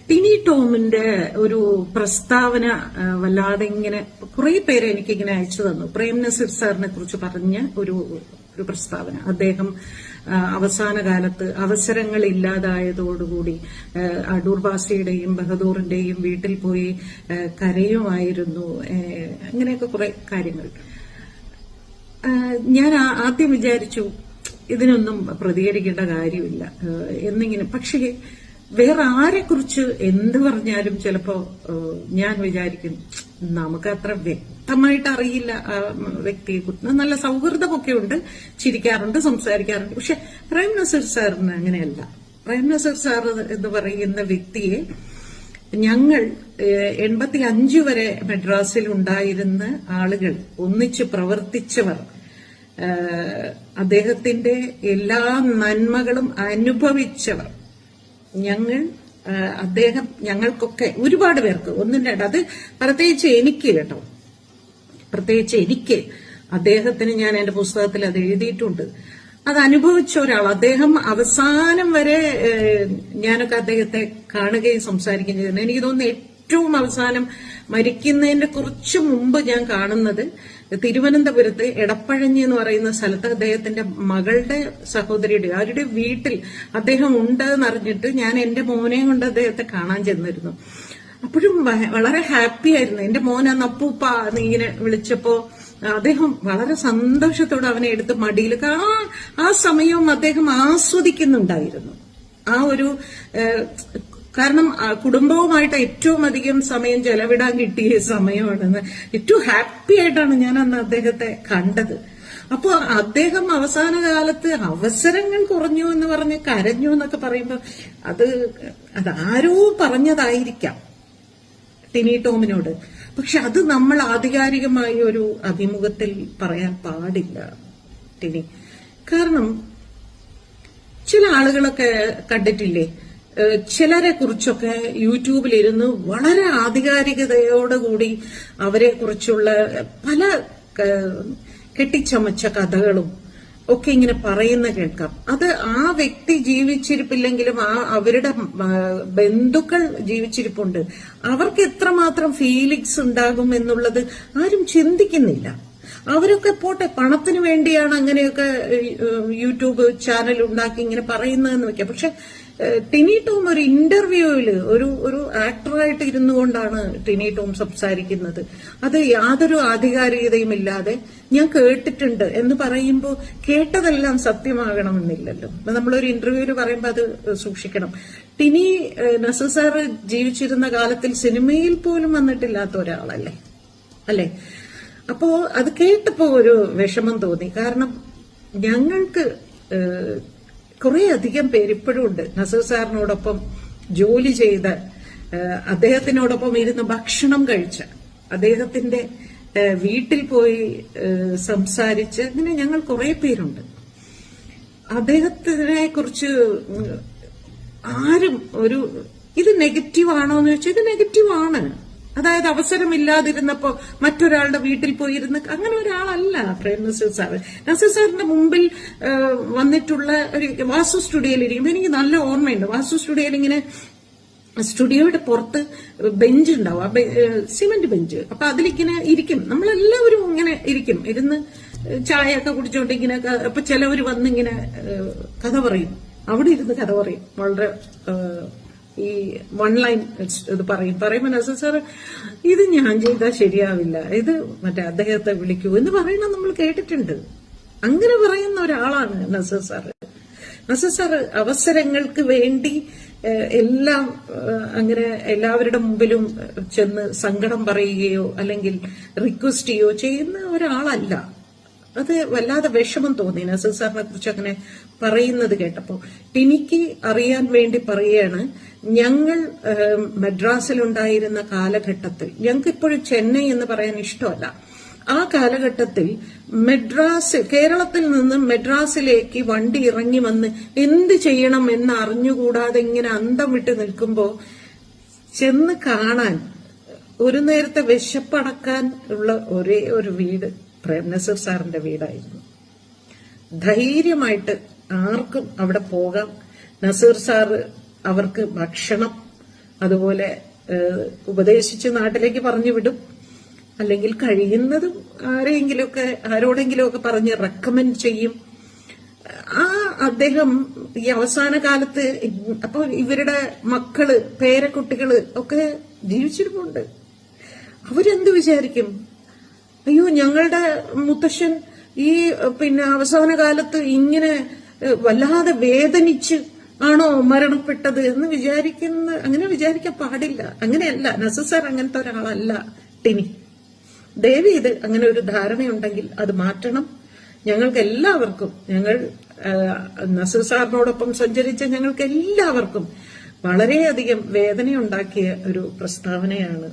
ടിനി ടോമിന്റെ ഒരു പ്രസ്താവന വല്ലാതെ ഇങ്ങനെ കുറെ പേര് എനിക്കിങ്ങനെ അയച്ചു തന്നു. പ്രേം നസീർ സാറിനെ കുറിച്ച് പറഞ്ഞ ഒരു പ്രസ്താവന. അദ്ദേഹം അവസാന കാലത്ത് അവസരങ്ങൾ ഇല്ലാതായതോടുകൂടി അടൂർ ബാസിയുടെയും ബഹദൂറിന്റെയും വീട്ടിൽ പോയി കരയുമായിരുന്നു. അങ്ങനെയൊക്കെ കുറെ കാര്യങ്ങൾ. ഞാൻ ആദ്യം വിചാരിച്ചു ഇതിനൊന്നും പ്രതികരിക്കേണ്ട കാര്യമില്ല എന്നിങ്ങനെ. പക്ഷേ വേറെ ആരെക്കുറിച്ച് എന്ത് പറഞ്ഞാലും ചിലപ്പോ ഞാൻ വിചാരിക്കും നമുക്ക് അത്ര വ്യക്തമായിട്ട് അറിയില്ല ആ വ്യക്തിയെ കുറിച്ച്. നല്ല സൗഹൃദമൊക്കെ ഉണ്ട്, ചിരിക്കാറുണ്ട്, സംസാരിക്കാറുണ്ട്. പക്ഷെ പ്രേം നസീർ സാറിന് അങ്ങനെയല്ല. പ്രേം നസീർ സാർ എന്ന് പറയുന്ന വ്യക്തിയെ ഞങ്ങൾ 85 വരെ മദ്രാസിൽ ഉണ്ടായിരുന്ന ആളുകൾ, ഒന്നിച്ച് പ്രവർത്തിച്ചവർ, അദ്ദേഹത്തിന്റെ എല്ലാ നന്മകളും അനുഭവിച്ചവർ, അദ്ദേഹം ഞങ്ങൾക്കൊക്കെ ഒരുപാട് പേർക്ക് ഒന്നും രണ്ട്, അത് പ്രത്യേകിച്ച് എനിക്ക് കേട്ടോ, പ്രത്യേകിച്ച് എനിക്ക് അദ്ദേഹത്തിന് ഞാൻ എന്റെ പുസ്തകത്തിൽ അത് എഴുതിയിട്ടുണ്ട്. അത് അനുഭവിച്ച ഒരാൾ. അദ്ദേഹം അവസാനം വരെ ഞാനൊക്കെ അദ്ദേഹത്തെ കാണുകയും സംസാരിക്കുകയും ചെയ്യുന്നു. എനിക്ക് തോന്നുന്നു ഏറ്റവും അവസാനം മരിക്കുന്നതിന്റെ കുറച്ചു മുമ്പ് ഞാൻ കാണുന്നത് തിരുവനന്തപുരത്ത് എടപ്പഴഞ്ഞി എന്ന് പറയുന്ന സ്ഥലത്ത് അദ്ദേഹത്തിന്റെ മകളുടെ സഹോദരിയുടെ അവരുടെ വീട്ടിൽ അദ്ദേഹം ഉണ്ടെന്ന് അറിഞ്ഞിട്ട് ഞാൻ എന്റെ മോനെ കൊണ്ട് അദ്ദേഹത്തെ കാണാൻ ചെന്നിരുന്നു. അപ്പോഴും വളരെ ഹാപ്പി ആയിരുന്നു. എന്റെ മോൻ അന്ന് അപ്പൂപ്പ ഇങ്ങനെ വിളിച്ചപ്പോ അദ്ദേഹം വളരെ സന്തോഷത്തോടെ അവനെ എടുത്ത് മടിയിൽ ആ സമയവും അദ്ദേഹം ആസ്വദിക്കുന്നുണ്ടായിരുന്നു. ആ ഒരു കാരണം കുടുംബവുമായിട്ട് ഏറ്റവും അധികം സമയം ചെലവിടാൻ കിട്ടിയ സമയമാണെന്ന് ഏറ്റവും ഹാപ്പി ആയിട്ടാണ് ഞാൻ അന്ന് അദ്ദേഹത്തെ കണ്ടത്. അപ്പോ അദ്ദേഹം അവസാന കാലത്ത് അവസരങ്ങൾ കുറഞ്ഞു എന്ന് പറഞ്ഞ് കരഞ്ഞു എന്നൊക്കെ പറയുമ്പോ അതാരോ പറഞ്ഞതായിരിക്കാം ടിനി ടോമിനോട്. പക്ഷെ അത് നമ്മൾ ആധികാരികമായ ഒരു അഭിമുഖത്തിൽ പറയാൻ പാടില്ല ടിനി. കാരണം ചില ആളുകളൊക്കെ കണ്ടിട്ടില്ലേ, ചിലരെ കുറിച്ചൊക്കെ യൂട്യൂബിലിരുന്ന് വളരെ ആധികാരികതയോടുകൂടി അവരെ കുറിച്ചുള്ള പല കെട്ടിച്ചമച്ച കഥകളും ഒക്കെ ഇങ്ങനെ പറയുന്ന കേൾക്കാം. അത് ആ വ്യക്തി ജീവിച്ചിരിപ്പില്ലെങ്കിലും അവരുടെ ബന്ധുക്കൾ ജീവിച്ചിരിപ്പുണ്ട്. അവർക്ക് എത്രമാത്രം ഫീലിങ്സ് ഉണ്ടാകും എന്നുള്ളത് ആരും ചിന്തിക്കുന്നില്ല. അവരൊക്കെ പോട്ടെ, പണത്തിന് വേണ്ടിയാണ് അങ്ങനെയൊക്കെ യൂട്യൂബ് ചാനൽ ഉണ്ടാക്കി ഇങ്ങനെ പറയുന്നതെന്ന് വെക്കാം. പക്ഷെ ടിനി ടോം ഒരു ഇന്റർവ്യൂവില് ഒരു ആക്ടറായിട്ട് ഇരുന്നു കൊണ്ടാണ് ടിനി ടോം സംസാരിക്കുന്നത്. അത് യാതൊരു ആധികാരികതയും ഇല്ലാതെ ഞാൻ കേട്ടിട്ടുണ്ട് എന്ന് പറയുമ്പോൾ കേട്ടതെല്ലാം സത്യമാകണമെന്നില്ലല്ലോ. നമ്മളൊരു ഇന്റർവ്യൂവിൽ പറയുമ്പോൾ അത് സൂക്ഷിക്കണം. ടിനി നസീർ സാറ് ജീവിച്ചിരുന്ന കാലത്തിൽ സിനിമയിൽ പോലും വന്നിട്ടില്ലാത്ത ഒരാളല്ലേ, അല്ലെ? അപ്പോ അത് കേട്ടപ്പോ ഒരു വിഷമം തോന്നി. കാരണം ഞങ്ങൾക്ക് കുറെ അധികം പേര് ഇപ്പോഴും ഉണ്ട് നസീർ സാറിനോടൊപ്പം ജോലി ചെയ്ത, അദ്ദേഹത്തിനോടൊപ്പം ഇരുന്ന് ഭക്ഷണം കഴിച്ച, അദ്ദേഹത്തിന്റെ വീട്ടിൽ പോയി സംസാരിച്ച്, അങ്ങനെ ഞങ്ങൾ കുറെ പേരുണ്ട്. അദ്ദേഹത്തിനെ കുറിച്ച് ആരും ഇത് നെഗറ്റീവ് ആണോ എന്ന് ചോദിച്ചാൽ ഇത് നെഗറ്റീവ് ആണ്. അതായത് അവസരമില്ലാതിരുന്നപ്പോ മറ്റൊരാളുടെ വീട്ടിൽ പോയിരുന്ന് അങ്ങനെ ഒരാളല്ല പ്രേം നസീർ സാർ. നസീർ സാറിന്റെ മുമ്പിൽ വന്നിട്ടുള്ള ഒരു വാസു സ്റ്റുഡിയോയിൽ ഇരിക്കുമ്പോൾ എനിക്ക് നല്ല ഓർമ്മയുണ്ട്. വാസു സ്റ്റുഡിയോയിൽ ഇങ്ങനെ സ്റ്റുഡിയോയുടെ പുറത്ത് ബെഞ്ച് ഉണ്ടാവും, സിമന്റ് ബെഞ്ച്. അപ്പൊ അതിലിങ്ങനെ ഇരിക്കും, നമ്മളെല്ലാവരും ഇങ്ങനെ ഇരിക്കും, ഇരുന്ന് ചായ ഒക്കെ കുടിച്ചോണ്ട് ഇങ്ങനെ. അപ്പൊ ചിലവർ വന്നിങ്ങനെ കഥ പറയും, അവിടെ ഇരുന്ന് കഥ പറയും. വളരെ ഈ വൺ ലൈൻ ഇത് പറയുമ്പോൾ നസീർ സാർ ഇത് ഞാൻ ചെയ്താൽ ശരിയാവില്ല, ഇത് മറ്റേ അദ്ദേഹത്തെ വിളിക്കൂ എന്ന് പറയുന്നത് നമ്മൾ കേട്ടിട്ടുണ്ട്. അങ്ങനെ പറയുന്ന ഒരാളാണ് നസീർ സാർ. നസീർ സാർ അവസരങ്ങൾക്ക് വേണ്ടി എല്ലാം അങ്ങനെ എല്ലാവരുടെ മുമ്പിലും ചെന്ന് സങ്കടം പറയുകയോ അല്ലെങ്കിൽ റിക്വസ്റ്റ് ചെയ്യുകയോ ചെയ്യുന്ന ഒരാളല്ല. അത് വല്ലാതെ വിഷമം തോന്നി നസീർ സാറിനെ കുറിച്ച് അങ്ങനെ പറയുന്നത് കേട്ടപ്പോ. എനിക്ക് അറിയാൻ വേണ്ടി പറയുകയാണ്, ഞങ്ങൾ മദ്രാസിലുണ്ടായിരുന്ന കാലഘട്ടത്തിൽ, ഞങ്ങൾക്ക് ഇപ്പോഴും ചെന്നൈ എന്ന് പറയാൻ ഇഷ്ടമല്ല, ആ കാലഘട്ടത്തിൽ കേരളത്തിൽ നിന്ന് മദ്രാസിലേക്ക് വണ്ടി ഇറങ്ങി വന്ന് എന്ത് ചെയ്യണം എന്ന് അറിഞ്ഞുകൂടാതെ ഇങ്ങനെ അന്തം വിട്ട് നിൽക്കുമ്പോ ചെന്ന് കാണാൻ, ഒരു നേരത്തെ വിശപ്പടക്കാൻ ഉള്ള ഒരേ ഒരു വീട് പ്രേം നസീർ സാറിന്റെ വീടായിരുന്നു. ധൈര്യമായിട്ട് ആർക്കും അവിടെ പോകാം. നസീർ സാർ അവർക്ക് ഭക്ഷണം അതുപോലെ ഉപദേശിച്ച് നാട്ടിലേക്ക് പറഞ്ഞു വിടും. അല്ലെങ്കിൽ കഴിയുന്നതും ആരോടെങ്കിലുമൊക്കെ പറഞ്ഞ് റെക്കമെൻഡ് ചെയ്യും. അദ്ദേഹം ഈ അവസാന കാലത്ത് അപ്പൊ ഇവരുടെ മക്കള് പേരക്കുട്ടികള് ഒക്കെ ജീവിച്ചിരിപ്പുണ്ട്. അവരെന്ത് വിചാരിക്കും? അയ്യോ, ഞങ്ങളുടെ മുത്തശ്ശൻ ഈ അവസാന കാലത്ത് ഇങ്ങനെ വല്ലാതെ വേദനിച്ച് ആണോ മരണപ്പെട്ടത് എന്ന് അങ്ങനെ വിചാരിക്കാൻ പാടില്ല. അങ്ങനെയല്ല, നസസർ അങ്ങനത്തെ ഒരാളല്ല ടിനി. ദേവി ഇത് അങ്ങനെ ഒരു ധാരണയുണ്ടെങ്കിൽ അത് മാറ്റണം. ഞങ്ങൾക്ക് എല്ലാവർക്കും, ഞങ്ങൾ നസീർ സാറിനോടൊപ്പം സഞ്ചരിച്ച ഞങ്ങൾക്ക് എല്ലാവർക്കും വളരെയധികം വേദനയുണ്ടാക്കിയ ഒരു പ്രസ്താവനയാണ്